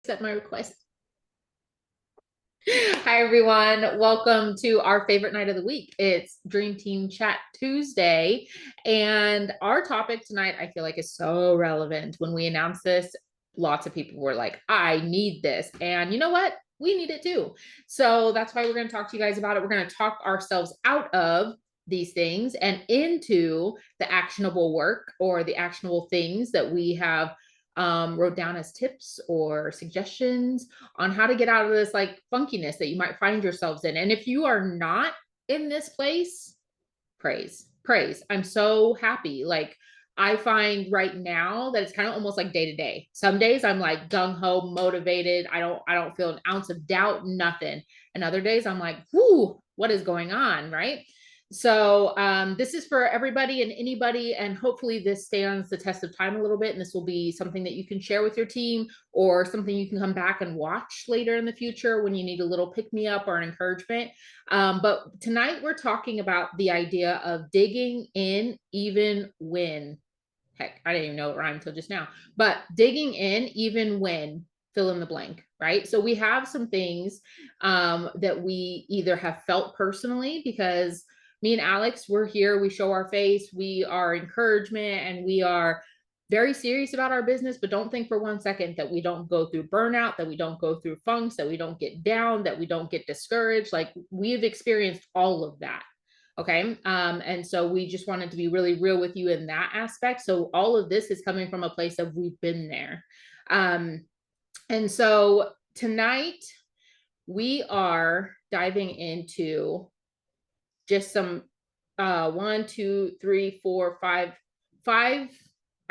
Accept my request. Hi, everyone. Welcome to our favorite night of the week. It's Dream Team Chat Tuesday. And our topic tonight, I feel like, is so relevant. When we announced this, lots of people were like, I need this. And you know what? We need it too. So that's why we're going to talk to you guys about it. We're going to talk ourselves out of these things and into the actionable work or the actionable things that we have wrote down as tips or suggestions on how to get out of this like funkiness that you might find yourselves in. And if you are not in this place, praise. I'm so happy. Like I find right now that it's kind of almost like day to day. Some days I'm like gung ho, motivated. I don't feel an ounce of doubt, nothing. And other days I'm like, whoo, what is going on, right? So this is for everybody and anybody, and hopefully this stands the test of time a little bit. And this will be something that you can share with your team or something you can come back and watch later in the future when you need a little pick me up or an encouragement. But tonight we're talking about the idea of digging in even when, heck, I didn't even know it rhymed until just now, but digging in even when fill in the blank, right? So we have some things that we either have felt personally because me and Alex, we're here, we show our face, we are encouragement, and we are very serious about our business, but don't think for 1 second that we don't go through burnout, that we don't go through funks, that we don't get down, that we don't get discouraged. Like we've experienced all of that. Okay. And so we just wanted to be really real with you in that aspect. So all of this is coming from a place of we've been there. And so tonight we are diving into just some 5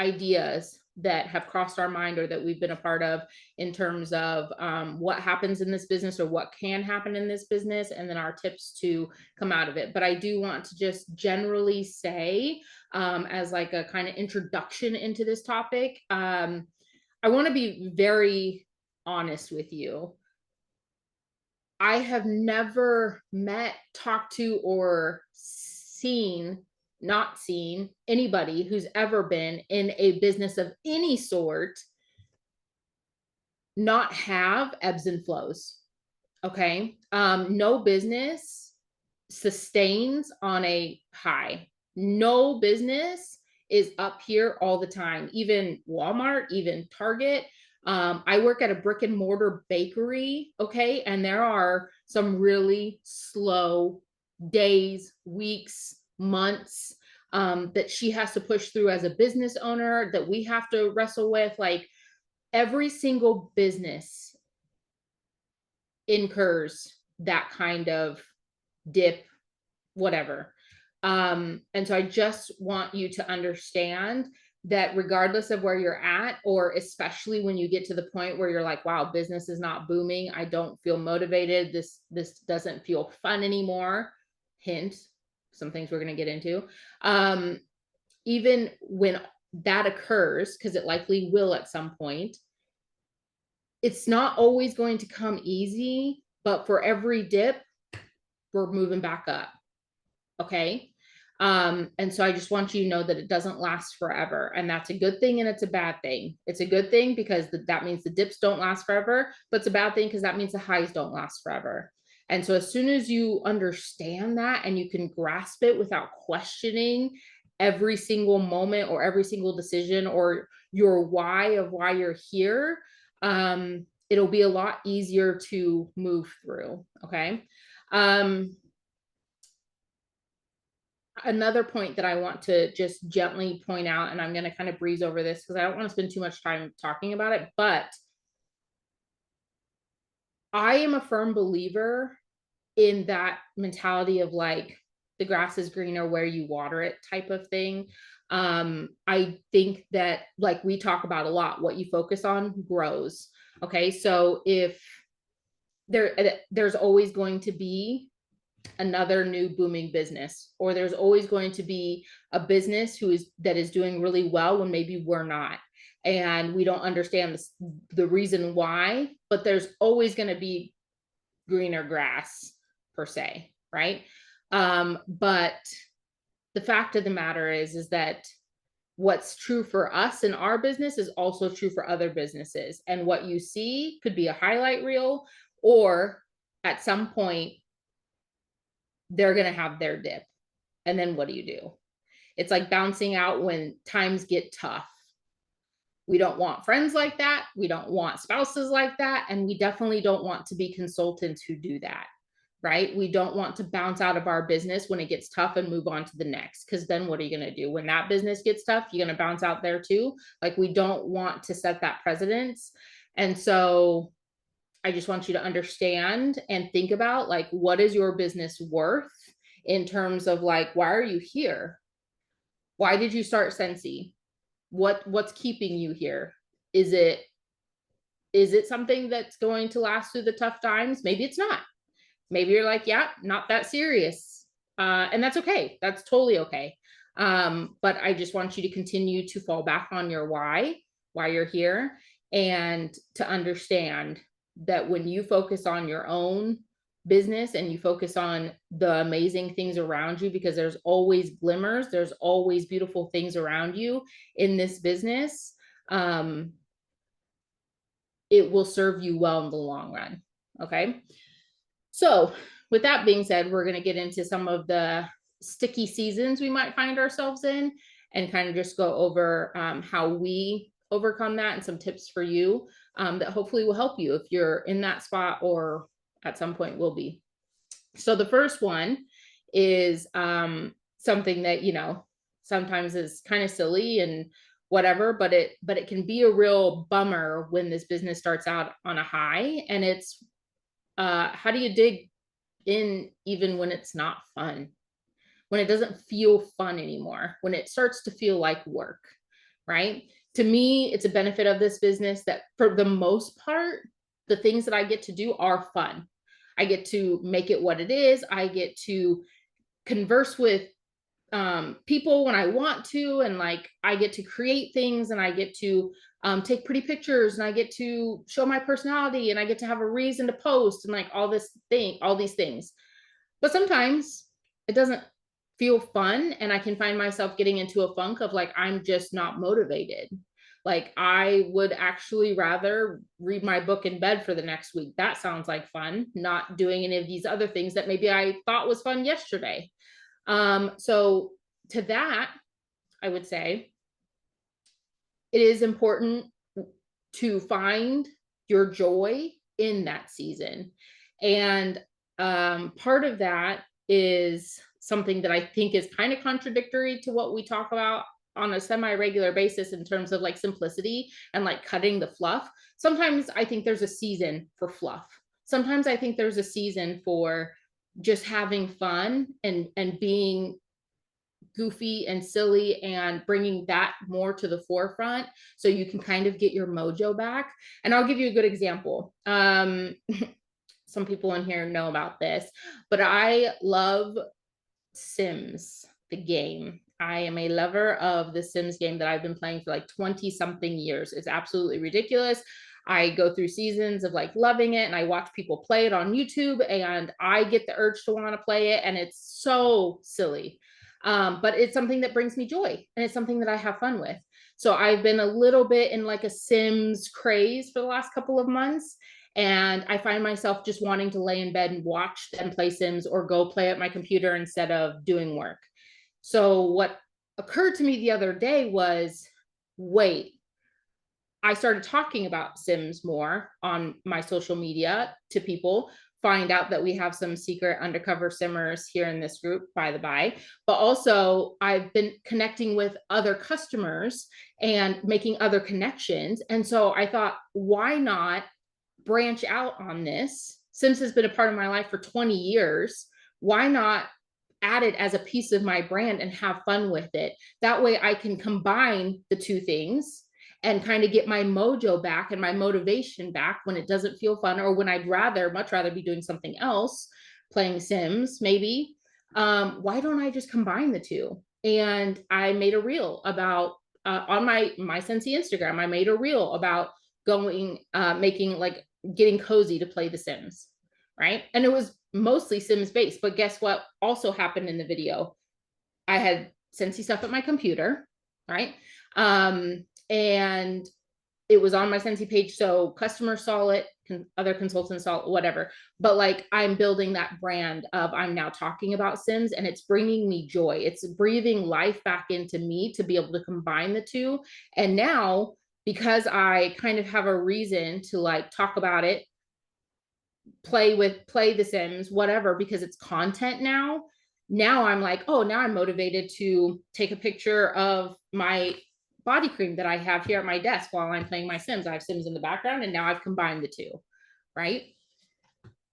ideas that have crossed our mind or that we've been a part of in terms of what happens in this business or what can happen in this business, and then our tips to come out of it. But I do want to just generally say, as like a kind of introduction into this topic, I want to be very honest with you. I have never met, talked to, or not seen anybody who's ever been in a business of any sort not have ebbs and flows. Okay. No business sustains on a high. No business is up here all the time. Even Walmart, even Target. I work at a brick and mortar bakery, okay, and there are some really slow days, weeks, months that she has to push through as a business owner, that we have to wrestle with. Like every single business incurs that kind of dip, whatever. And so I just want you to understand that regardless of where you're at, or especially when you get to the point where you're like, wow, business is not booming, I don't feel motivated, this doesn't feel fun anymore, hint, some things we're going to get into, even when that occurs, because it likely will at some point, it's not always going to come easy, but for every dip we're moving back up. Okay. And so I just want you to know that it doesn't last forever. And that's a good thing and it's a bad thing. It's a good thing because that means the dips don't last forever, but it's a bad thing because that means the highs don't last forever. And so as soon as you understand that and you can grasp it without questioning every single moment or every single decision or your why of why you're here, it'll be a lot easier to move through. Okay. Another point that I want to just gently point out, and I'm going to kind of breeze over this because I don't want to spend too much time talking about it, but I am a firm believer in that mentality of like the grass is greener where you water it type of thing. I think that, like we talk about a lot, what you focus on grows. Okay, so if there's always going to be another new booming business, or there's always going to be a business that is doing really well when maybe we're not, and we don't understand the reason why, but there's always going to be greener grass per se, right? But the fact of the matter is that what's true for us in our business is also true for other businesses. And what you see could be a highlight reel, or at some point, they're going to have their dip. And then what do? It's like bouncing out when times get tough. We don't want friends like that. We don't want spouses like that. And we definitely don't want to be consultants who do that, right? We don't want to bounce out of our business when it gets tough and move on to the next. Because then what are you going to do? When that business gets tough, you're going to bounce out there too. Like, we don't want to set that precedence. And so I just want you to understand and think about, like, what is your business worth in terms of, like, why are you here? Why did you start Scentsy? What's keeping you here? Is it something that's going to last through the tough times? Maybe it's not. Maybe you're like, yeah, not that serious. And that's okay. That's totally okay. But I just want you to continue to fall back on your why you're here, and to understand that when you focus on your own business and you focus on the amazing things around you, because there's always glimmers, there's always beautiful things around you in this business, it will serve you well in the long run. Okay. So with that being said, we're going to get into some of the sticky seasons we might find ourselves in, and kind of just go over how we overcome that, and some tips for you that hopefully will help you if you're in that spot, or at some point will be. So the first one is something that, you know, sometimes is kind of silly and whatever, but it can be a real bummer when this business starts out on a high. And it's how do you dig in even when it's not fun, when it doesn't feel fun anymore, when it starts to feel like work, right? To me, it's a benefit of this business that for the most part, the things that I get to do are fun. I get to make it what it is. I get to converse with people when I want to, and like I get to create things, and I get to take pretty pictures, and I get to show my personality, and I get to have a reason to post, and like all these things. But sometimes it doesn't feel fun, and I can find myself getting into a funk of like, I'm just not motivated. Like, I would actually rather read my book in bed for the next week. That sounds like fun, not doing any of these other things that maybe I thought was fun yesterday. So to that, I would say it is important to find your joy in that season. And part of that is something that I think is kind of contradictory to what we talk about on a semi-regular basis in terms of like simplicity and like cutting the fluff. Sometimes I think there's a season for fluff. Sometimes I think there's a season for just having fun and being goofy and silly, and bringing that more to the forefront so you can kind of get your mojo back. And I'll give you a good example. Some people in here know about this, but I love Sims, the game. I am a lover of the Sims game that I've been playing for like 20 something years. It's absolutely ridiculous. I go through seasons of like loving it, and I watch people play it on YouTube, and I get the urge to want to play it, and it's so silly. But it's something that brings me joy, and it's something that I have fun with. So I've been a little bit in like a Sims craze for the last couple of months. And I find myself just wanting to lay in bed and watch them play Sims, or go play at my computer instead of doing work. So what occurred to me the other day was, wait, I started talking about Sims more on my social media to people, find out that we have some secret undercover simmers here in this group, by the by. But also I've been connecting with other customers and making other connections. And so I thought, why not branch out on this? Sims has been a part of my life for 20 years. Why not add it as a piece of my brand and have fun with it? That way I can combine the two things and kind of get my mojo back and my motivation back when it doesn't feel fun, or when I'd much rather be doing something else, playing Sims maybe. Why don't I just combine the two? And I made a reel about on my Scentsy Instagram. I made a reel about going making like getting cozy to play the Sims, right? And it was mostly Sims based. But guess what also happened in the video? I had Scentsy stuff at my computer. right? And it was on my Scentsy page, so customers saw it, other consultants saw it, whatever. But like, I'm building that brand of, I'm now talking about Sims, and it's bringing me joy. It's breathing life back into me to be able to combine the two. And now, because I kind of have a reason to like talk about it, play the Sims, whatever, because it's content now. Now I'm like, oh, now I'm motivated to take a picture of my body cream that I have here at my desk while I'm playing my Sims. I have Sims in the background, and now I've combined the two, right?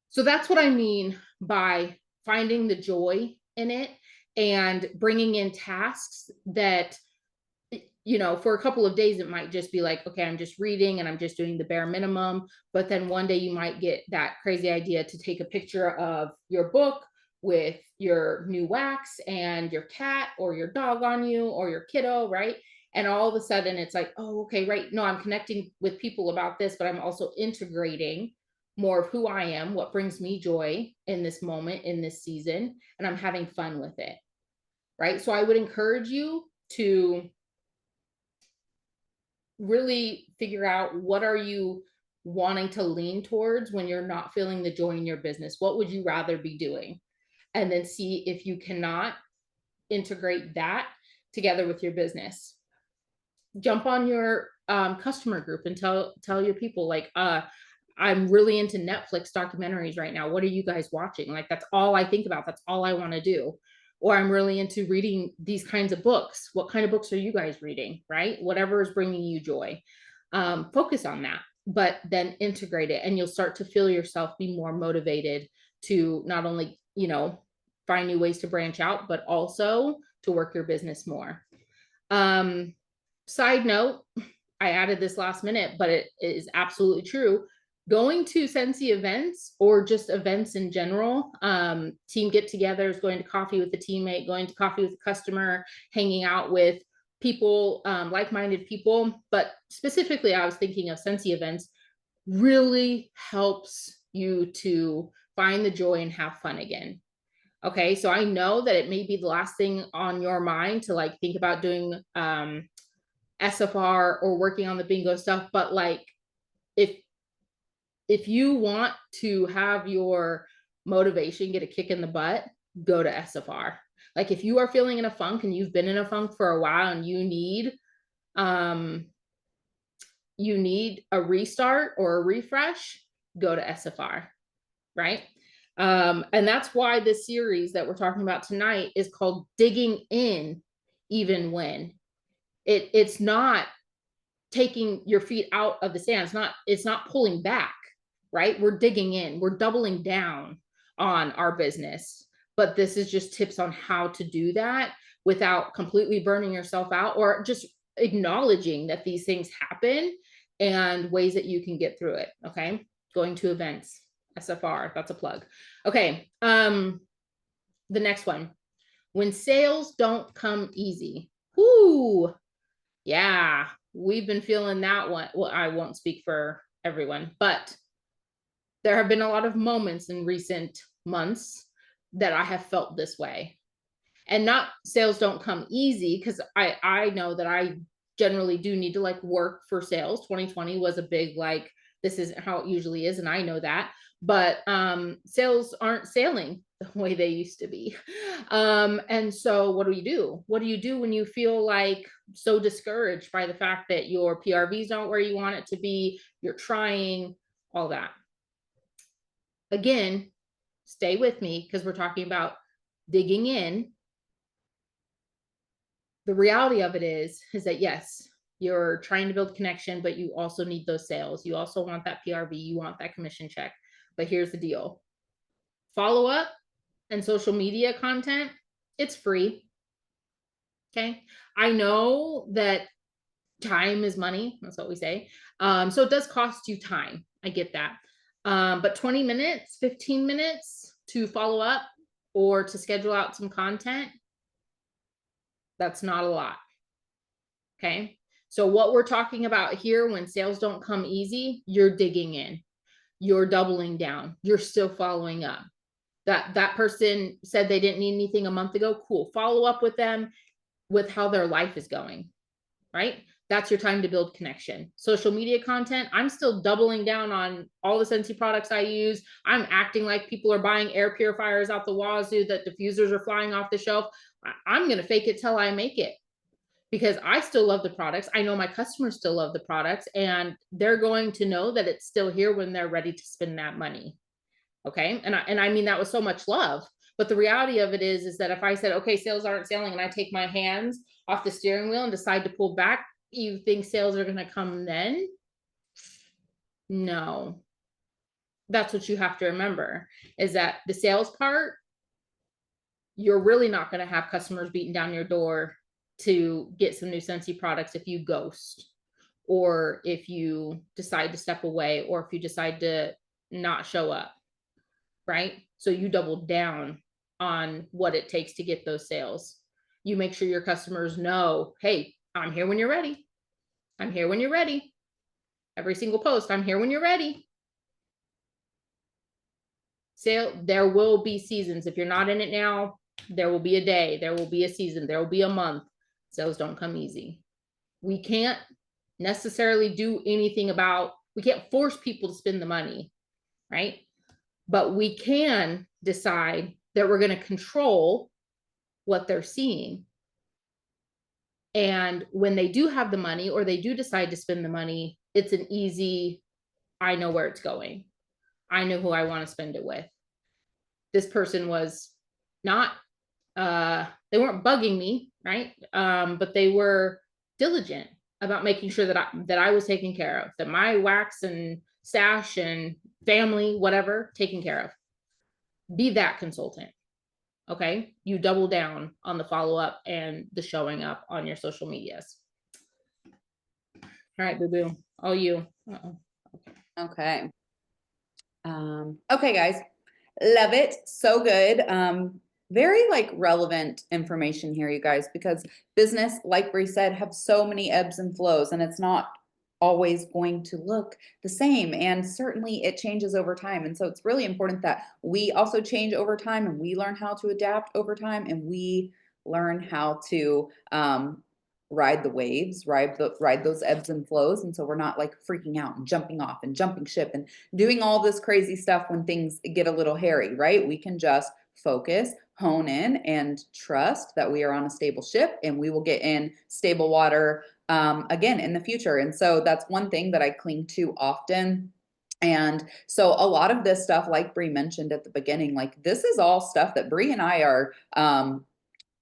So that's what I mean by finding the joy in it and bringing in tasks that, you know, for a couple of days, it might just be like, okay, I'm just reading and I'm just doing the bare minimum. But then one day you might get that crazy idea to take a picture of your book with your new wax and your cat or your dog on you or your kiddo, right? And all of a sudden it's like, oh, okay, right. No, I'm connecting with people about this, but I'm also integrating more of who I am, what brings me joy in this moment, in this season, and I'm having fun with it, right? So I would encourage you to really figure out, what are you wanting to lean towards when you're not feeling the joy in your business? What would you rather be doing? And then see if you cannot integrate that together with your business. Jump on your customer group and tell your people, like, I'm really into Netflix documentaries right now. What are you guys watching? Like, that's all I think about. That's all I want to do. Or I'm really into reading these kinds of books. What kind of books are you guys reading? Right? Whatever is bringing you joy. Focus on that, but then integrate it, and you'll start to feel yourself be more motivated to not only, you know, find new ways to branch out, but also to work your business more. Side note, I added this last minute, but it is absolutely true. Going to Scentsy events, or just events in general, team get-togethers, going to coffee with a teammate, going to coffee with a customer, hanging out with people, like-minded people, but specifically I was thinking of Scentsy events, really helps you to find the joy and have fun again. Okay, so I know that it may be the last thing on your mind to like think about doing SFR or working on the bingo stuff, but like, if you want to have your motivation get a kick in the butt, go to SFR. Like, if you are feeling in a funk and you've been in a funk for a while and you need a restart or a refresh, go to SFR, right? And that's why this series that we're talking about tonight is called Digging In, Even When. It's not taking your feet out of the sand. It's not pulling back, right? We're digging in, we're doubling down on our business. But this is just tips on how to do that without completely burning yourself out, or just acknowledging that these things happen and ways that you can get through it. Okay. Going to events, SFR, that's a plug. Okay. The next one, when sales don't come easy. Whoo, yeah, we've been feeling that one. Well, I won't speak for everyone, but there have been a lot of moments in recent months that I have felt this way. And not sales don't come easy, because I know that I generally do need to like work for sales. 2020 was a big, like, this isn't how it usually is, and I know that, but sales aren't sailing the way they used to be. And so what do you do? What do you do when you feel like so discouraged by the fact that your PRVs aren't where you want it to be, you're trying, all that? Again, stay with me, because we're talking about digging in. The reality of it is that yes, you're trying to build connection, but you also need those sales. You also want that PRV, you want that commission check. But here's the deal. Follow up and social media content, it's free. Okay. I know that time is money. That's what we say. So it does cost you time. I get that. But 20 minutes, 15 minutes to follow up or to schedule out some content, that's not a lot. Okay. So what we're talking about here, when sales don't come easy, you're digging in, you're doubling down, you're still following up. That person said they didn't need anything a month ago. Cool. Follow up with them with how their life is going. right? That's your time to build connection. Social media content, I'm still doubling down on all the Scentsy products I use. I'm acting like people are buying air purifiers out the wazoo, that diffusers are flying off the shelf. I'm going to fake it till I make it, because I still love the products. I know my customers still love the products, and they're going to know that it's still here when they're ready to spend that money. Okay. And I mean that with so much love. But the reality of it is that if I said, okay, sales aren't selling, and I take my hands off the steering wheel and decide to pull back, you think sales are going to come then? No. That's what you have to remember, is that the sales part, you're really not going to have customers beating down your door to get some new Scentsy products if you ghost, or if you decide to step away, or if you decide to not show up, right? So you double down on what it takes to get those sales. You make sure your customers know, hey, I'm here when you're ready. I'm here when you're ready. Every single post, I'm here when you're ready. Sale, there will be seasons. If you're not in it now, there will be a day, there will be a season, there will be a month. Sales don't come easy. We can't necessarily do anything about, we can't force people to spend the money, right? But we can decide that we're going to control what they're seeing. And when they do have the money, or they do decide to spend the money, it's an easy, I know where it's going. I know who I want to spend it with. This person was not, they weren't bugging me, right? But they were diligent about making sure that I was taken care of, that my wax and stash and family, whatever, taken care of. Be that consultant. Okay. You double down on the follow-up and the showing up on your social medias. All right, boo boo. All you. Uh-oh. Okay. Okay, guys. Love it. So good. Very like relevant information here, you guys, because business, like Bree said, have so many ebbs and flows, and it's not always going to look the same. And certainly it changes over time. And so it's really important that we also change over time, and we learn how to adapt over time, and we learn how to ride the waves, ride those ebbs and flows. And so we're not like freaking out and jumping off and jumping ship and doing all this crazy stuff when things get a little hairy, right? We can just focus, hone in, and trust that we are on a stable ship, and we will get in stable water again in the future. And so that's one thing that I cling to often. And so a lot of this stuff, like Bree mentioned at the beginning, like this is all stuff that Bree and I are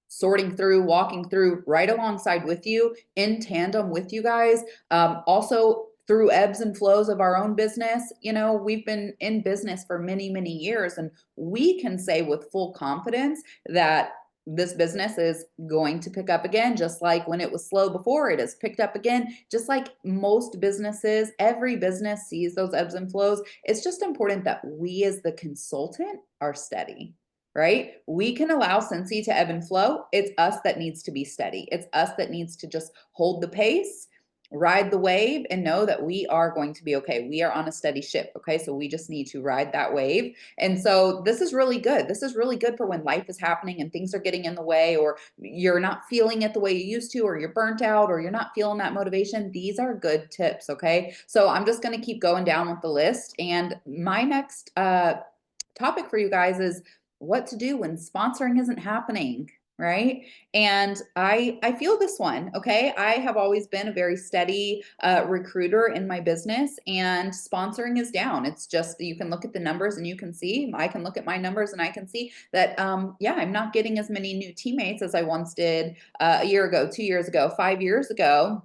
sorting through, walking through right alongside with you, in tandem with you guys. Also through ebbs and flows of our own business. You know, we've been in business for many, many years, and we can say with full confidence that this business is going to pick up again, just like when it was slow before, it has picked up again. Just like most businesses, every business sees those ebbs and flows. It's just important that we as the consultant are steady, right? We can allow Scentsy to ebb and flow. It's us that needs to be steady. It's us that needs to just hold the pace, ride the wave, and know that we are going to be okay. We are on a steady ship. Okay. So we just need to ride that wave. And so this is really good. This is really good for when life is happening and things are getting in the way, or you're not feeling it the way you used to, or you're burnt out, or you're not feeling that motivation. These are good tips. Okay. So I'm just going to keep going down with the list. And my next topic for you guys is what to do when sponsoring isn't happening, right? And I feel this one, okay? I have always been a very steady recruiter in my business, and sponsoring is down. It's just, you can look at the numbers and you can see, I can look at my numbers and I can see that, yeah, I'm not getting as many new teammates as I once did a year ago, 2 years ago, 5 years ago.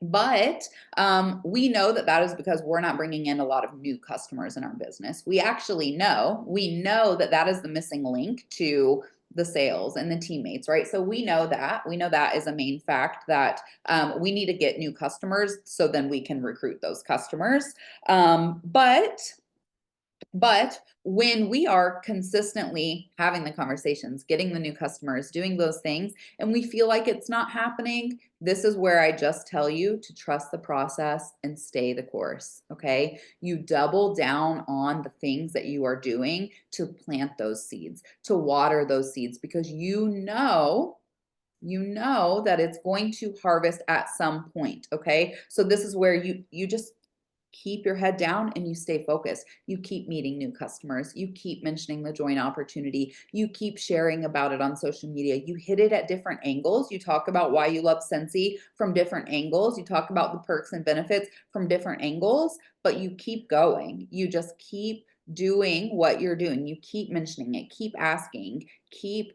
But we know that that is because we're not bringing in a lot of new customers in our business. We know that that is the missing link to the sales and the teammates, right? So we know that is a main fact, that we need to get new customers so then we can recruit those customers. But when we are consistently having the conversations, getting the new customers, doing those things, and we feel like it's not happening, this is where I just tell you to trust the process and stay the course, okay? You double down on the things that you are doing to plant those seeds, to water those seeds, because you know you know that it's going to harvest at some point. Okay. So this is where you just keep your head down and you stay focused. You keep meeting new customers. You keep mentioning the joint opportunity. You keep sharing about it on social media. You hit it at different angles. You talk about why you love Scentsy from different angles. You talk about the perks and benefits from different angles, but you keep going. You just keep doing what you're doing. You keep mentioning it, keep asking, keep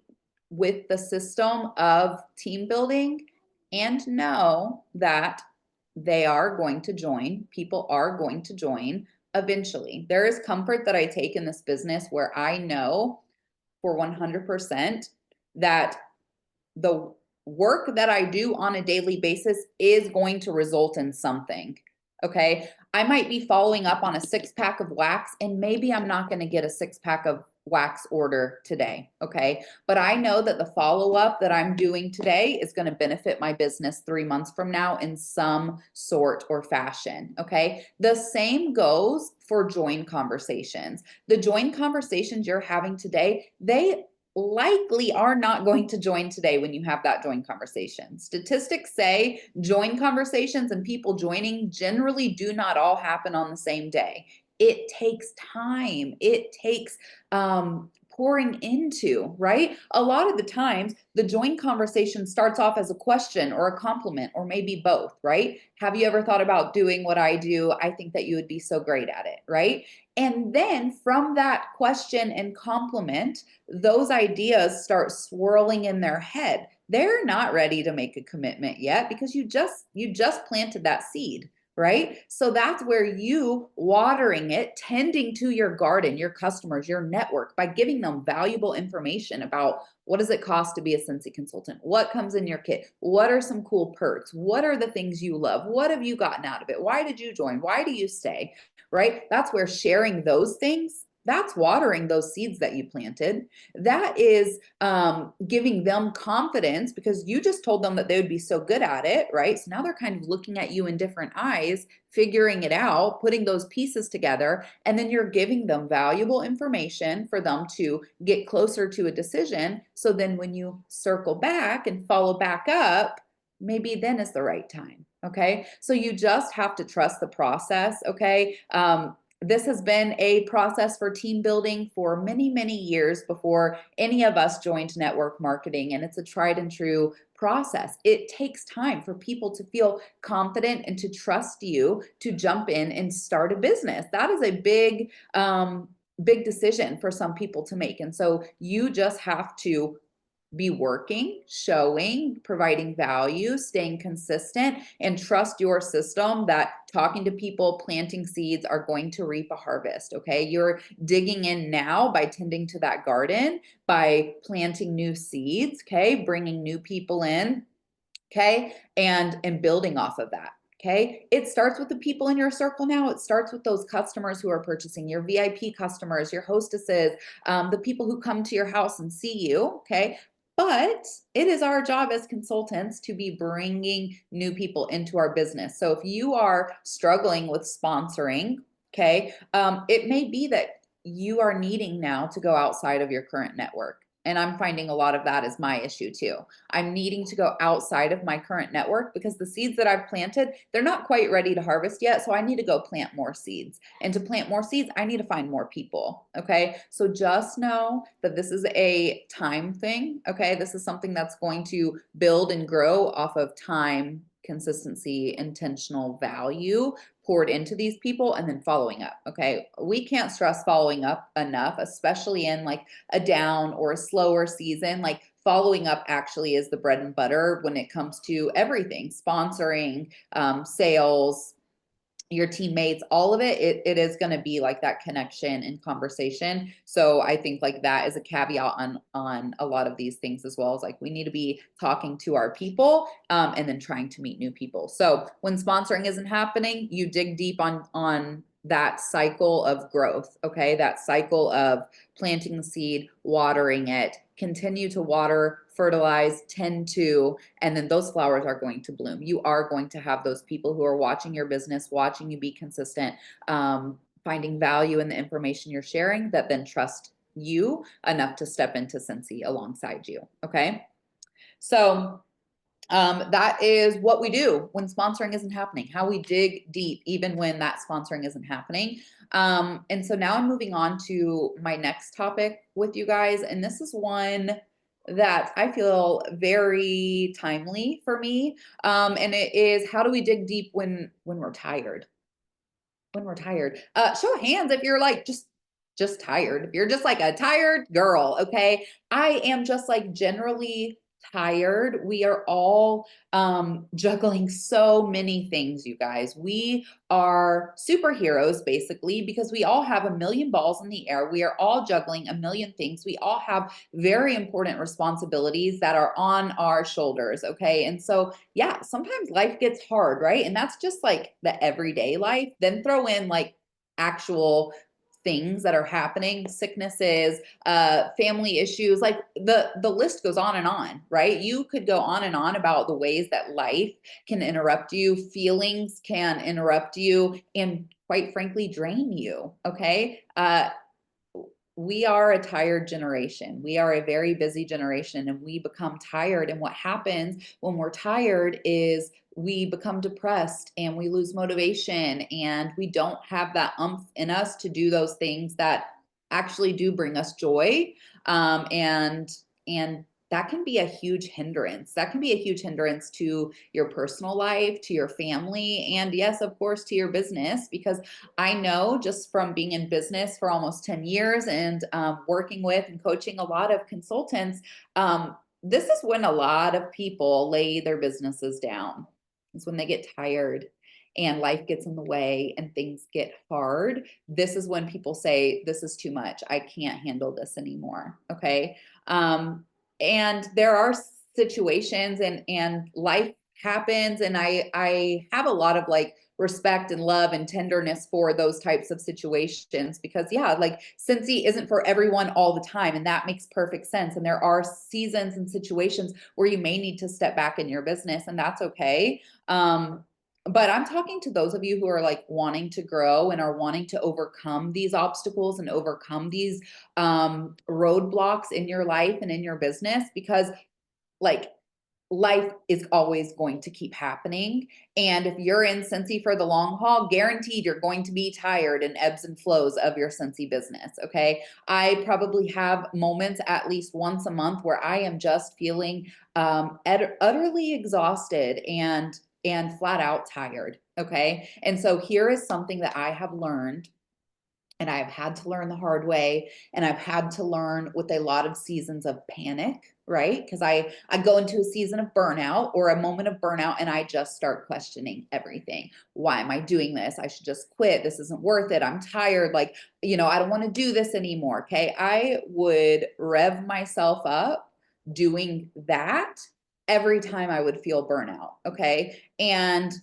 with the system of team building, and know that they are going to join. People are going to join eventually. There is comfort that I take in this business where I know for 100% that the work that I do on a daily basis is going to result in something. Okay. I might be following up on a 6-pack of wax, and maybe I'm not going to get a 6-pack of wax order today. Okay. But I know that the follow up that I'm doing today is going to benefit my business 3 months from now in some sort or fashion. Okay. The same goes for join conversations. The join conversations you're having today, they likely are not going to join today when you have that join conversation. Statistics say join conversations and people joining generally do not all happen on the same day. It takes time. It takes pouring into, right? A lot of the times, the join conversation starts off as a question or a compliment or maybe both, right? Have you ever thought about doing what I do? I think that you would be so great at it, right? And then from that question and compliment, those ideas start swirling in their head. They're not ready to make a commitment yet because you just planted that seed, right? So that's where you watering it, tending to your garden, your customers, your network by giving them valuable information about what does it cost to be a Scentsy consultant? What comes in your kit? What are some cool perks? What are the things you love? What have you gotten out of it? Why did you join? Why do you stay? Right? That's where sharing those things, that's watering those seeds that you planted. That is giving them confidence because you just told them that they would be so good at it, right? So now they're kind of looking at you in different eyes, figuring it out, putting those pieces together, and then you're giving them valuable information for them to get closer to a decision. So then when you circle back and follow back up, maybe then is the right time. Okay. So you just have to trust the process. Okay. This has been a process for team building for many, many years before any of us joined network marketing. And it's a tried and true process. It takes time for people to feel confident and to trust you to jump in and start a business. That is a big decision for some people to make. And so you just have to be working, showing, providing value, staying consistent, and trust your system that talking to people, planting seeds are going to reap a harvest. Okay. You're digging in now by tending to that garden, by planting new seeds. Okay. Bringing new people in. Okay. And building off of that. Okay. It starts with the people in your circle now. It starts with those customers who are purchasing, your VIP customers, your hostesses, the people who come to your house and see you. Okay. But it is our job as consultants to be bringing new people into our business. So if you are struggling with sponsoring, okay, it may be that you are needing now to go outside of your current network. And I'm finding a lot of that is my issue too. I'm needing to go outside of my current network because the seeds that I've planted, they're not quite ready to harvest yet. So I need to go plant more seeds. And to plant more seeds, I need to find more people. Okay. So just know that this is a time thing. Okay. This is something that's going to build and grow off of time, consistency, intentional value poured into these people, and then following up. Okay. We can't stress following up enough, especially in like a down or a slower season. Like following up actually is the bread and butter when it comes to everything, sponsoring, sales, your teammates, all of it is going to be like that connection and conversation. So I think like that is a caveat on a lot of these things as well, as like we need to be talking to our people and then trying to meet new people. So when sponsoring isn't happening, you dig deep on that cycle of growth. Okay. That cycle of planting the seed, watering it, continue to water, fertilize, tend to, and then those flowers are going to bloom. You are going to have those people who are watching your business, watching you be consistent, finding value in the information you're sharing, that then trust you enough to step into Scentsy alongside you. Okay. So that is what we do when sponsoring isn't happening, how we dig deep, even when that sponsoring isn't happening. And so now I'm moving on to my next topic with you guys. And this is one that I feel very timely for me. And it is, how do we dig deep when we're tired? When we're tired. Show of hands if you're like just tired. If you're just like a tired girl, okay? I am just like generally tired. We are all juggling so many things, you guys. We are superheroes basically because we all have a million balls in the air. We are all juggling a million things. We all have very important responsibilities that are on our shoulders, okay? And so, yeah, sometimes life gets hard, right? And that's just like the everyday life. Then throw in like actual things that are happening, sicknesses, family issues, like the list goes on, right? You could go on and on about the ways that life can interrupt you, feelings can interrupt you, and quite frankly drain you, okay? We are a tired generation. We are a very busy generation and we become tired. And what happens when we're tired is we become depressed and we lose motivation and we don't have that umph in us to do those things that actually do bring us joy. And that can be a huge hindrance. That can be a huge hindrance to your personal life, to your family, and yes, of course, to your business, because I know just from being in business for almost 10 years and working with and coaching a lot of consultants, this is when a lot of people lay their businesses down. It's when they get tired and life gets in the way and things get hard. This is when people say, this is too much. I can't handle this anymore. Okay. And there are situations and life happens. And I have a lot of like respect and love and tenderness for those types of situations because yeah, like Cincy isn't for everyone all the time. And that makes perfect sense. And there are seasons and situations where you may need to step back in your business and that's okay. But I'm talking to those of you who are like wanting to grow and are wanting to overcome these obstacles and overcome these roadblocks in your life and in your business because like life is always going to keep happening. And if you're in Cincy for the long haul, guaranteed you're going to be tired and ebbs and flows of your Cincy business. Okay. I probably have moments at least once a month where I am just feeling utterly exhausted and flat out tired. Okay. And so here is something that I have learned and I've had to learn the hard way and I've had to learn with a lot of seasons of panic, right? Because I go into a season of burnout or a moment of burnout and I just start questioning everything. Why am I doing this? I should just quit. This isn't worth it. I'm tired. Like, I don't want to do this anymore. Okay. I would rev myself up doing that every time I would feel burnout. Okay. And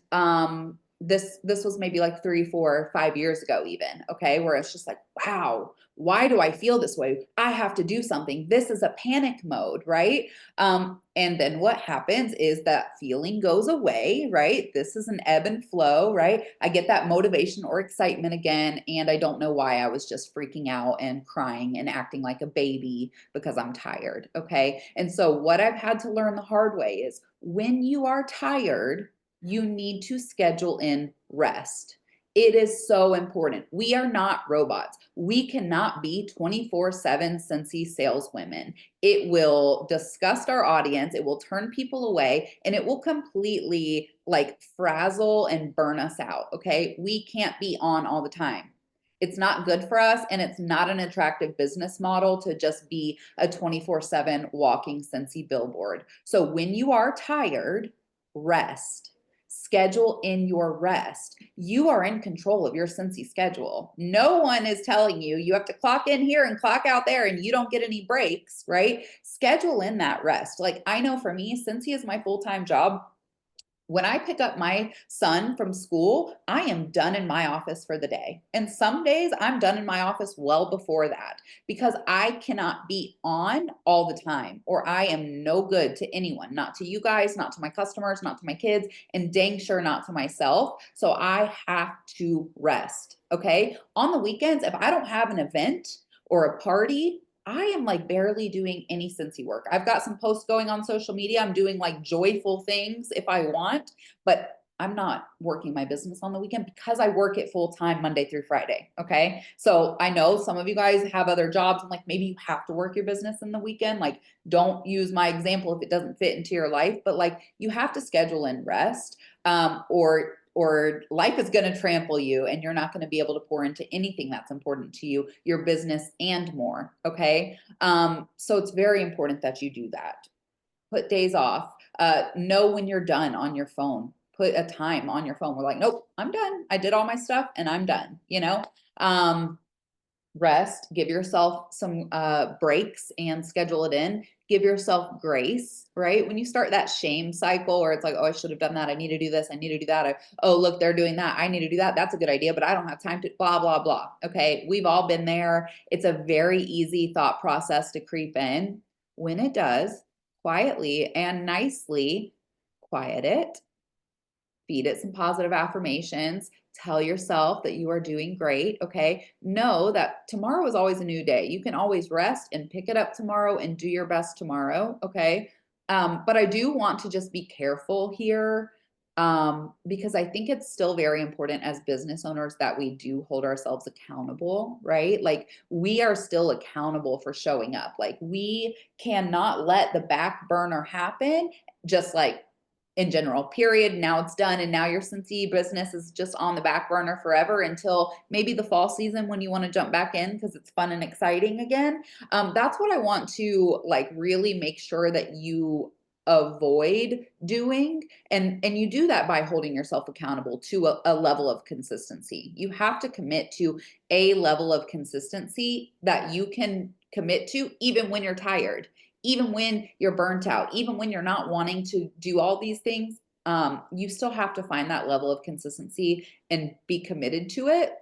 this was maybe like 3, 4, 5 years ago even, okay, where it's just like, wow, why do I feel this way? I have to do something. This is a panic mode, right? And then what happens is that feeling goes away, right? This is an ebb and flow, right? I get that motivation or excitement again, and I don't know why I was just freaking out and crying and acting like a baby because I'm tired, okay? And so what I've had to learn the hard way is when you are tired, you need to schedule in rest. It is so important. We are not robots. We cannot be 24/7 Scentsy saleswomen. It will disgust our audience. It will turn people away and it will completely like frazzle and burn us out. Okay. We can't be on all the time. It's not good for us and it's not an attractive business model to just be a 24/7 walking Scentsy billboard. So when you are tired, rest. Schedule in your rest. You are in control of your Scentsy schedule. No one is telling you you have to clock in here and clock out there and you don't get any breaks, right? Schedule in that rest. Like I know for me, Scentsy is my full-time job. When I pick up my son from school, I am done in my office for the day. And some days I'm done in my office well before that because I cannot be on all the time or I am no good to anyone, not to you guys, not to my customers, not to my kids, and dang sure not to myself. So I have to rest. Okay. On the weekends, if I don't have an event or a party, I am like barely doing any Scentsy work. I've got some posts going on social media. I'm doing like joyful things if I want, but I'm not working my business on the weekend because I work it full time Monday through Friday. Okay. So I know some of you guys have other jobs and like maybe you have to work your business in the weekend. Like, don't use my example if it doesn't fit into your life, but like you have to schedule in rest, or life is going to trample you and you're not going to be able to pour into anything that's important to you, your business and more. Okay. So it's very important that you do that. Put days off. Know when you're done on your phone. Put a time on your phone. We're like, nope, I'm done. I did all my stuff and I'm done, you know? Rest, give yourself some breaks and schedule it in. Give yourself grace, right? When you start that shame cycle where it's like, oh, I should have done that. I need to do this. I need to do that. Oh, look, they're doing that. I need to do that. That's a good idea, but I don't have time to blah, blah, blah. Okay. We've all been there. It's a very easy thought process to creep in. When it does, quietly and nicely quiet it, feed it some positive affirmations, tell yourself that you are doing great. Okay. Know that tomorrow is always a new day. You can always rest and pick it up tomorrow and do your best tomorrow. Okay. But I do want to just be careful here, because I think it's still very important as business owners that we do hold ourselves accountable, right? Like we are still accountable for showing up. Like we cannot let the back burner happen, just like in general, period. Now it's done. And now your Scentsy business is just on the back burner forever until maybe the fall season when you want to jump back in because it's fun and exciting again. That's what I want to like really make sure that you avoid doing. And you do that by holding yourself accountable to a level of consistency. You have to commit to a level of consistency that you can commit to even when you're tired, even when you're burnt out, even when you're not wanting to do all these things. You still have to find that level of consistency and be committed to it.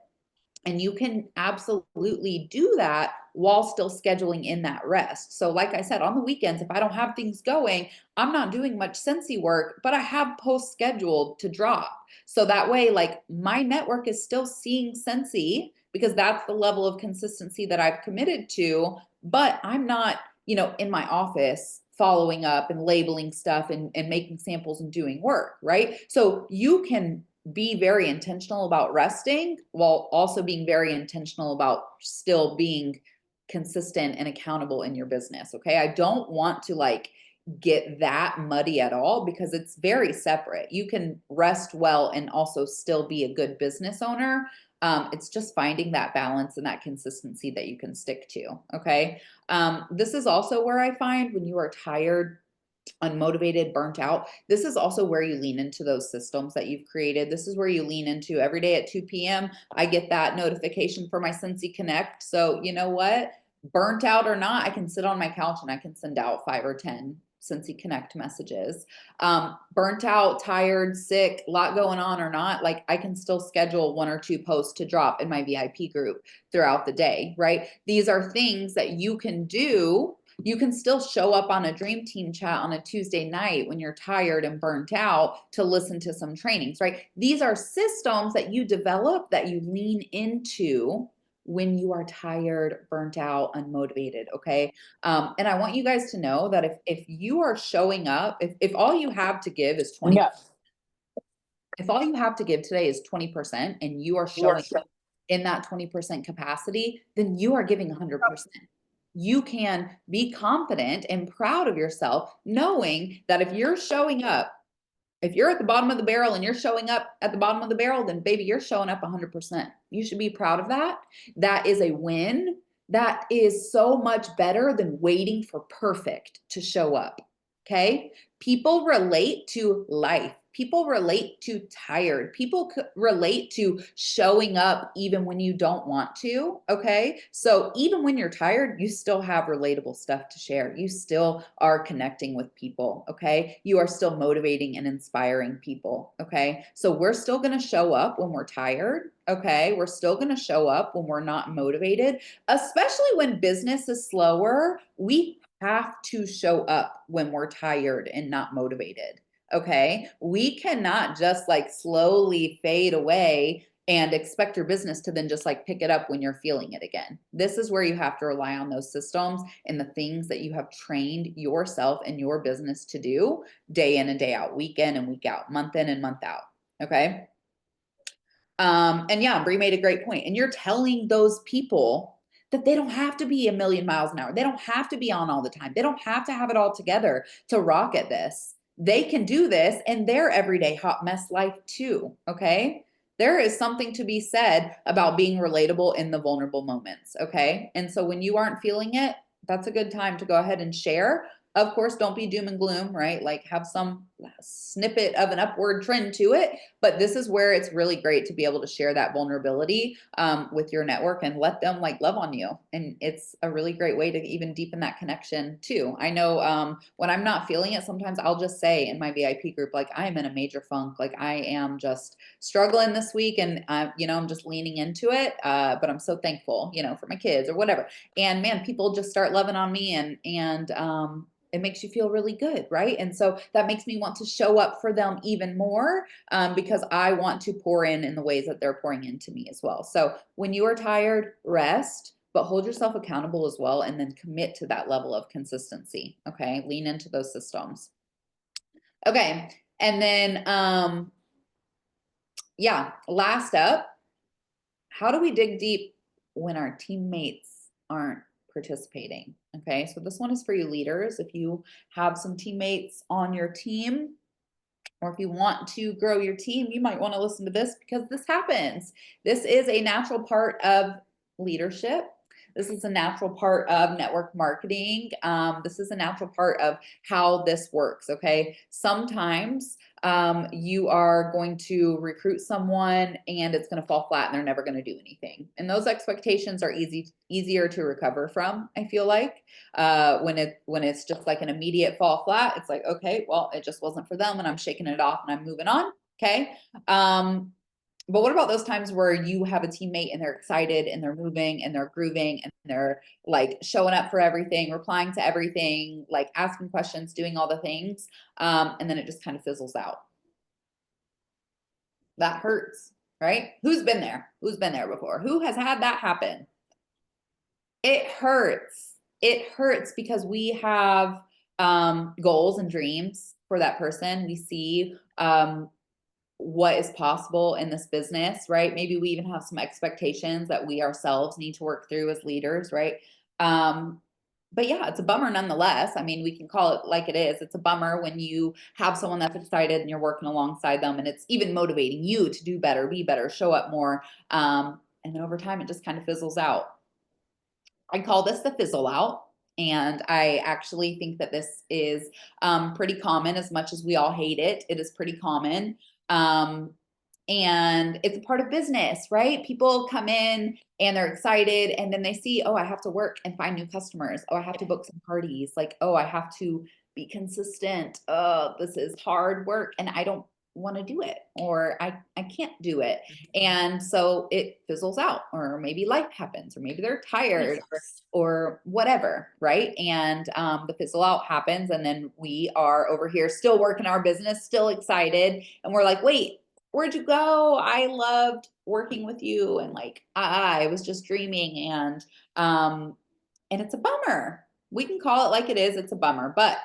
And you can absolutely do that while still scheduling in that rest. So like I said, on the weekends, if I don't have things going, I'm not doing much Scentsy work, but I have posts scheduled to drop. So that way, like my network is still seeing Scentsy because that's the level of consistency that I've committed to, but I'm not, in my office following up and labeling stuff and making samples and doing work, right? So you can be very intentional about resting while also being very intentional about still being consistent and accountable in your business. Okay. I don't want to like get that muddy at all because it's very separate. You can rest well and also still be a good business owner. It's just finding that balance and that consistency that you can stick to. Okay. This is also where I find when you are tired, unmotivated, burnt out, this is also where you lean into those systems that you've created. This is where you lean into every day at 2 p.m. I get that notification for my Scentsy Connect. So you know what? Burnt out or not, I can sit on my couch and I can send out 5 or 10 Scentsy Connect messages. Burnt out, tired, sick, a lot going on or not, like I can still schedule 1 or 2 posts to drop in my VIP group throughout the day, right? These are things that you can do. You can still show up on a dream team chat on a Tuesday night when you're tired and burnt out to listen to some trainings, right? These are systems that you develop that you lean into when you are tired, burnt out, unmotivated. Okay. And I want you guys to know that if you are showing up, if all you have to give is 20, Yeah, if all you have to give today is 20% and you are showing up in that 20% capacity, then you are giving 100%. You can be confident and proud of yourself, knowing that if you're showing up, if you're at the bottom of the barrel and you're showing up at the bottom of the barrel, then baby, you're showing up 100%. You should be proud of that. That is a win. That is so much better than waiting for perfect to show up. Okay. People relate to life. People relate to tired. People relate to showing up even when you don't want to. Okay. So even when you're tired, you still have relatable stuff to share. You still are connecting with people. Okay. You are still motivating and inspiring people. Okay. So we're still going to show up when we're tired. Okay. We're still going to show up when we're not motivated, especially when business is slower. We have to show up when we're tired and not motivated. Okay. We cannot just like slowly fade away and expect your business to then just like pick it up when you're feeling it again. This is where you have to rely on those systems and the things that you have trained yourself and your business to do day in and day out, week in and week out, month in and month out. Okay. And yeah, Bree made a great point. And you're telling those people that they don't have to be a million miles an hour. They don't have to be on all the time. They don't have to have it all together to rock at this. They can do this in their everyday hot mess life too. Okay. There is something to be said about being relatable in the vulnerable moments. Okay. And so when you aren't feeling it, that's a good time to go ahead and share. Of course, don't be doom and gloom, right? Like have some snippet of an upward trend to it. But this is where it's really great to be able to share that vulnerability with your network and let them like love on you. And it's a really great way to even deepen that connection too. I know when I'm not feeling it, sometimes I'll just say in my VIP group, like I am in a major funk. Like I am just struggling this week and, I'm just leaning into it. But I'm so thankful, for my kids or whatever. And man, people just start loving on me and it makes you feel really good, right? And so that makes me want to show up for them even more because I want to pour in the ways that they're pouring into me as well. So when you are tired, rest, but hold yourself accountable as well, and then commit to that level of consistency. Okay, lean into those systems. Okay, and then yeah, last up, how do we dig deep when our teammates aren't participating? Okay, so this one is for you leaders. If you have some teammates on your team, or if you want to grow your team, you might want to listen to this because this happens. This is a natural part of leadership. This is a natural part of network marketing. This is a natural part of how this works. Okay. Sometimes you are going to recruit someone and it's going to fall flat and they're never going to do anything. And those expectations are easier to recover from, I feel like. When it's just like an immediate fall flat, it's like, okay, well, it just wasn't for them and I'm shaking it off and I'm moving on. Okay. But what about those times where you have a teammate and they're excited and they're moving and they're grooving and they're like showing up for everything, replying to everything, like asking questions, doing all the things, and then it just kind of fizzles out? That hurts, right? Who's been there? Who's been there before? Who has had that happen? It hurts. It hurts because we have goals and dreams for that person. We see what is possible in this business, right? Maybe we even have some expectations that we ourselves need to work through as leaders, right? But yeah, it's a bummer nonetheless. I mean, we can call it like it is. It's a bummer when you have someone that's excited and you're working alongside them and it's even motivating you to do better, be better, show up more. And then over time, it just kind of fizzles out. I call this the fizzle out. And I actually think that this is pretty common. As much as we all hate it, it is pretty common. Um, and it's a part of business, right? People come in and they're excited and then they see, oh, I have to work and find new customers. Oh, I have to book some parties. Like, oh, I have to be consistent. Oh, this is hard work and I don't want to do it, or I can't do it. And so it fizzles out, or maybe life happens, or maybe they're tired or whatever, right? And the fizzle out happens and then we are over here still working our business, still excited, and we're like, wait, where'd you go? I loved working with you. And like, I was just dreaming. And it's a bummer. We can call it like it is. It's a bummer, but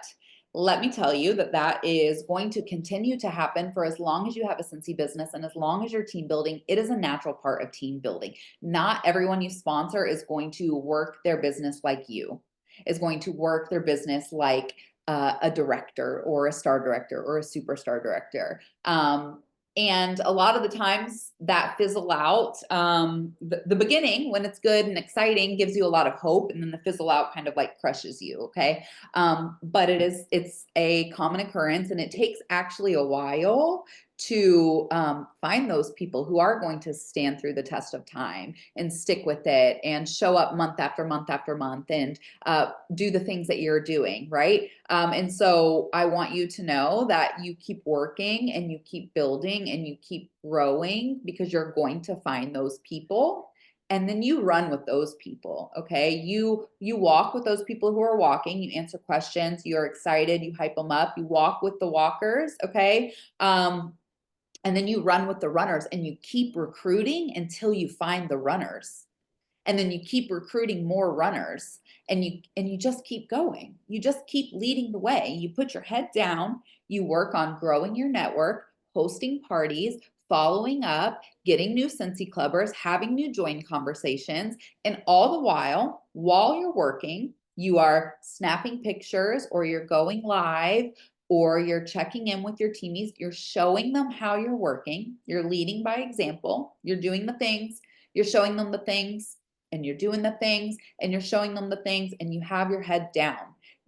let me tell you that that is going to continue to happen for as long as you have a Cincy business and as long as you're team building. It is a natural part of team building. Not everyone you sponsor is going to work their business like you, is going to work their business like a director or a star director or a superstar director. And a lot of the times that fizzle out, the beginning when it's good and exciting gives you a lot of hope, and then the fizzle out kind of like crushes you. Okay. But it's a common occurrence, and it takes actually a while to find those people who are going to stand through the test of time and stick with it and show up month after month after month and do the things that you're doing, right? And so I want you to know that you keep working and you keep building and you keep growing, because you're going to find those people. And then you run with those people. Okay. You walk with those people who are walking, you answer questions, you're excited, you hype them up, you walk with the walkers. Okay. And then you run with the runners and you keep recruiting until you find the runners. And then you keep recruiting more runners, and you just keep going. You just keep leading the way. You put your head down, you work on growing your network, hosting parties, following up, getting new Scentsy Clubbers, having new join conversations, and all the while you're working, you are snapping pictures, or you're going live, or you're checking in with your teamies. You're showing them how you're working. You're leading by example. You're doing the things. You're showing them the things, and you're doing the things, and you're showing them the things, and you have your head down.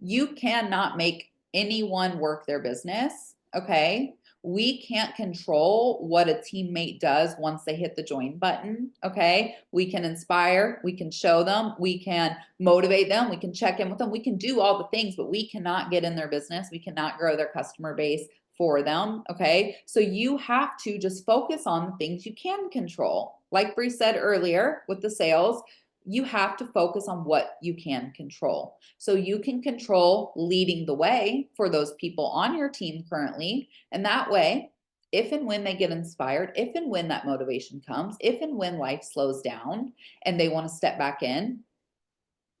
You cannot make anyone work their business, okay? We can't control what a teammate does once they hit the join button, okay? We can inspire, we can show them, we can motivate them, we can check in with them, we can do all the things, but we cannot get in their business. We cannot grow their customer base for them, okay? So you have to just focus on the things you can control. Like Bree said earlier with the sales, you have to focus on what you can control. So you can control leading the way for those people on your team currently. And that way, if and when they get inspired, if and when that motivation comes, if and when life slows down and they want to step back in,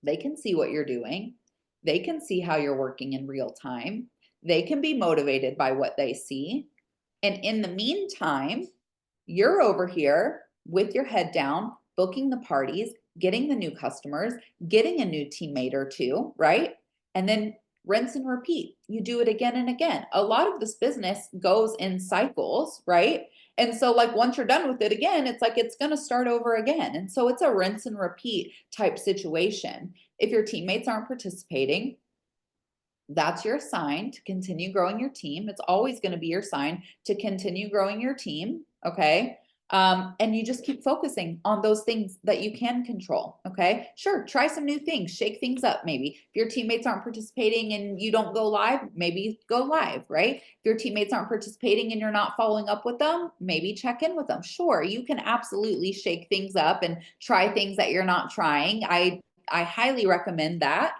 they can see what you're doing. They can see how you're working in real time. They can be motivated by what they see. And in the meantime, you're over here with your head down, booking the parties, getting the new customers, getting a new teammate or two, right? And then rinse and repeat. You do it again and again. A lot of this business goes in cycles, right? And so, like, once you're done with it again, it's like it's going to start over again. And so, it's a rinse and repeat type situation. If your teammates aren't participating, that's your sign to continue growing your team. It's always going to be your sign to continue growing your team. Okay. And you just keep focusing on those things that you can control. Okay. Sure. Try some new things, shake things up. Maybe if your teammates aren't participating and you don't go live, maybe go live, right? If your teammates aren't participating and you're not following up with them, maybe check in with them. Sure. You can absolutely shake things up and try things that you're not trying. I highly recommend that.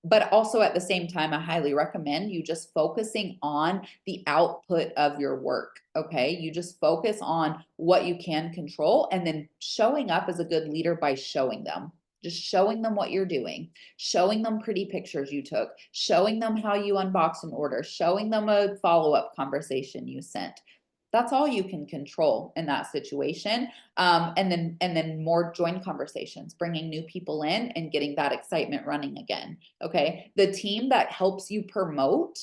But also at the same time, I highly recommend you just focusing on the output of your work. Okay. You just focus on what you can control, and then showing up as a good leader by showing them. Just showing them what you're doing, showing them pretty pictures you took, showing them how you unboxed an order, showing them a follow-up conversation you sent. That's all you can control in that situation. And then more join conversations, bringing new people in and getting that excitement running again. Okay. The team that helps you promote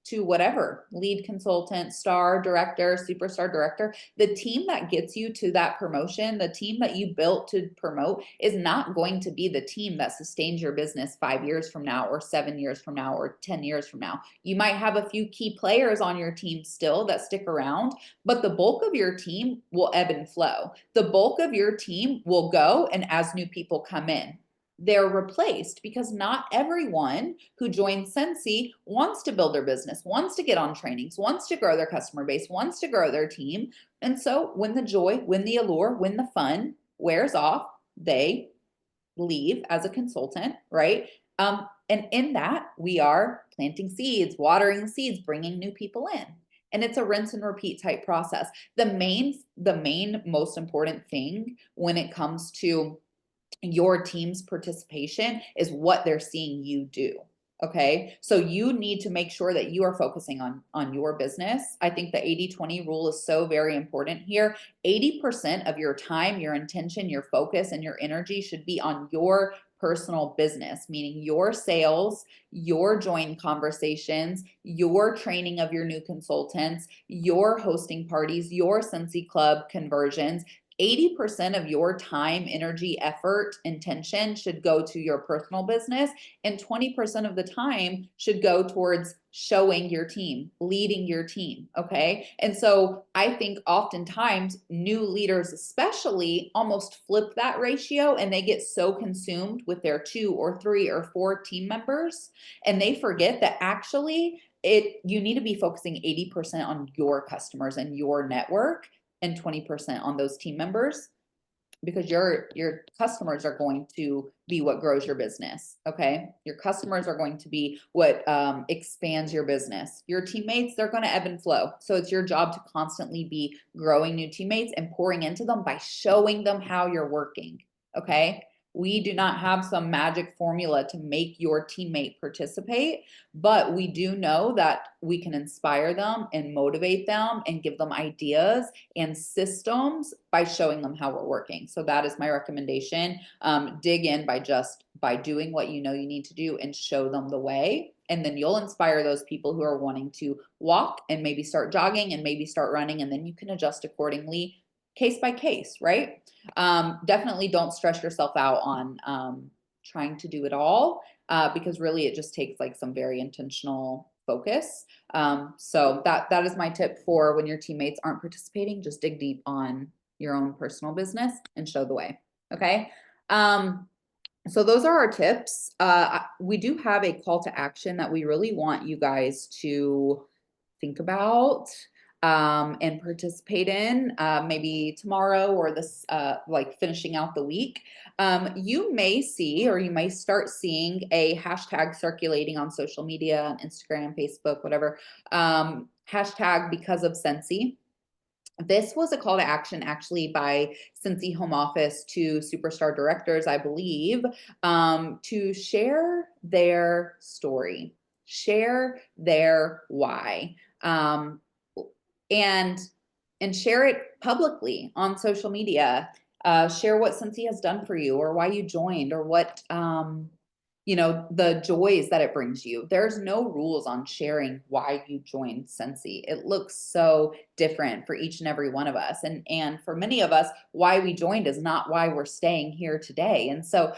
to whatever lead consultant, star director, superstar director, the team that gets you to that promotion, the team that you built to promote is not going to be the team that sustains your business 5 years from now, or 7 years from now, or 10 years from now. You might have a few key players on your team still that stick around, but the bulk of your team will ebb and flow. The bulk of your team will go, and as new people come in, they're replaced, because not everyone who joins Scentsy wants to build their business, wants to get on trainings, wants to grow their customer base, wants to grow their team. And so when the joy, when the allure, when the fun wears off, they leave as a consultant, right? And in that, we are planting seeds, watering the seeds, bringing new people in. And it's a rinse and repeat type process. The main most important thing when it comes to your team's participation is what they're seeing you do. Okay. So you need to make sure that you are focusing on your business. I think the 80-20 rule is so very important here. 80% of your time, your intention, your focus, and your energy should be on your personal business, meaning your sales, your join conversations, your training of your new consultants, your hosting parties, your Scentsy Club conversions. 80% of your time, energy, effort, intention should go to your personal business, and 20% of the time should go towards showing your team, leading your team. Okay. And so I think oftentimes new leaders, especially, almost flip that ratio, and they get so consumed with their 2 or 3 or 4 team members, and they forget that actually you need to be focusing 80% on your customers and your network, and 20% on those team members. because your customers are going to be what grows your business. Okay, your customers are going to be what expands your business. Your teammates, they're going to ebb and flow, so it's your job to constantly be growing new teammates and pouring into them by showing them how you're working. Okay, we do not have some magic formula to make your teammate participate, but we do know that we can inspire them and motivate them and give them ideas and systems by showing them how we're working. So that is my recommendation. Dig in by doing what you know you need to do and show them the way. And then you'll inspire those people who are wanting to walk and maybe start jogging and maybe start running. And then you can adjust accordingly, case by case, right? Definitely don't stress yourself out on trying to do it all, because really it just takes like some very intentional focus. So that is my tip for when your teammates aren't participating. Just dig deep on your own personal business and show the way. Okay. So those are our tips. We do have a call to action that we really want you guys to think about and participate in, maybe tomorrow or this, like finishing out the week. You may see, or you may start seeing a hashtag circulating on social media, Instagram, Facebook, whatever. Hashtag because of Scentsy. This was a call to action actually by Scentsy Home Office to superstar directors, I believe, to share their story, share their why, and share it publicly on social media. Share what Scentsy has done for you, or why you joined, or what the joys that it brings you. There's no rules on sharing why you joined Scentsy. It looks so different for each and every one of us. And for many of us, why we joined is not why we're staying here today. And so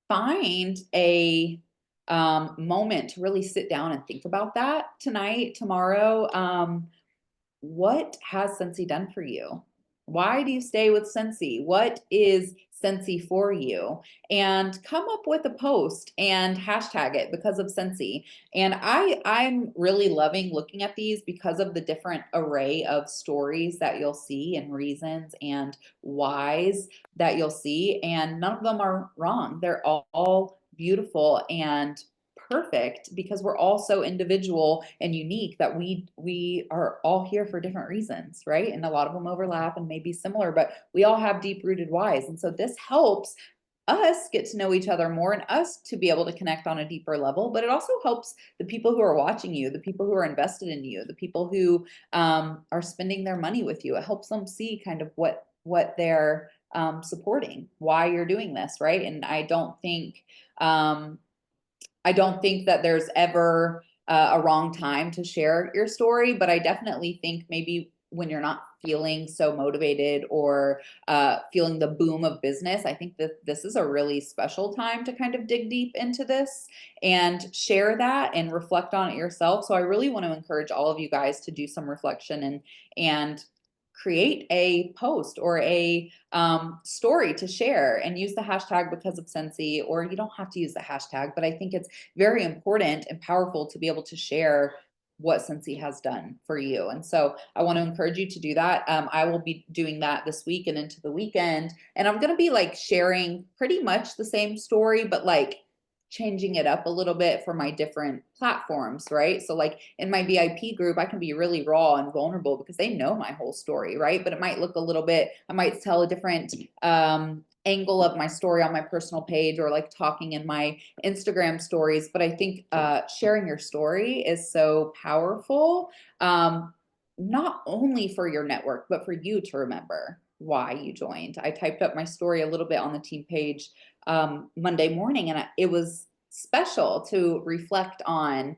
find a moment to really sit down and think about that tonight, tomorrow. What has Scentsy done for you? Why do you stay with Scentsy? What is Scentsy for you? And come up with a post and hashtag it because of Scentsy. And I'm really loving looking at these because of the different array of stories that you'll see and reasons and whys that you'll see. And none of them are wrong. They're all beautiful and perfect because we're all so individual and unique that we are all here for different reasons, right? And a lot of them overlap and may be similar, but we all have deep rooted whys. And so this helps us get to know each other more and us to be able to connect on a deeper level. But it also helps the people who are watching you, the people who are invested in you, the people who are spending their money with you. It helps them see kind of what they're supporting, why you're doing this, right? And I don't think that there's ever a wrong time to share your story, but I definitely think maybe when you're not feeling so motivated or feeling the boom of business, I think that this is a really special time to kind of dig deep into this and share that and reflect on it yourself. So I really want to encourage all of you guys to do some reflection and create a post or a story to share and use the hashtag because of Scentsy, or you don't have to use the hashtag, but I think it's very important and powerful to be able to share what Scentsy has done for you. And so I want to encourage you to do that. I will be doing that this week and into the weekend. And I'm going to be like sharing pretty much the same story, but like changing it up a little bit for my different platforms, right? So like in my VIP group, I can be really raw and vulnerable because they know my whole story, right? But it might look a little bit, I might tell a different angle of my story on my personal page, or like talking in my Instagram stories. But I think sharing your story is so powerful, not only for your network, but for you to remember why you joined. I typed up my story a little bit on the team page Monday morning, and it was special to reflect on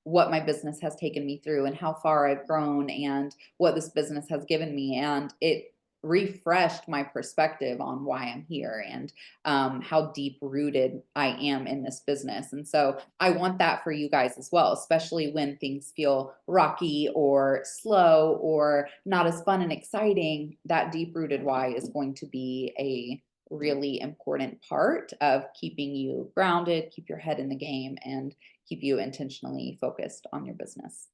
what my business has taken me through and how far I've grown and what this business has given me. And it refreshed my perspective on why I'm here and how deep rooted I am in this business. And so I want that for you guys as well, especially when things feel rocky or slow or not as fun and exciting. That deep rooted why is going to be a really important part of keeping you grounded, keep your head in the game, and keep you intentionally focused on your business.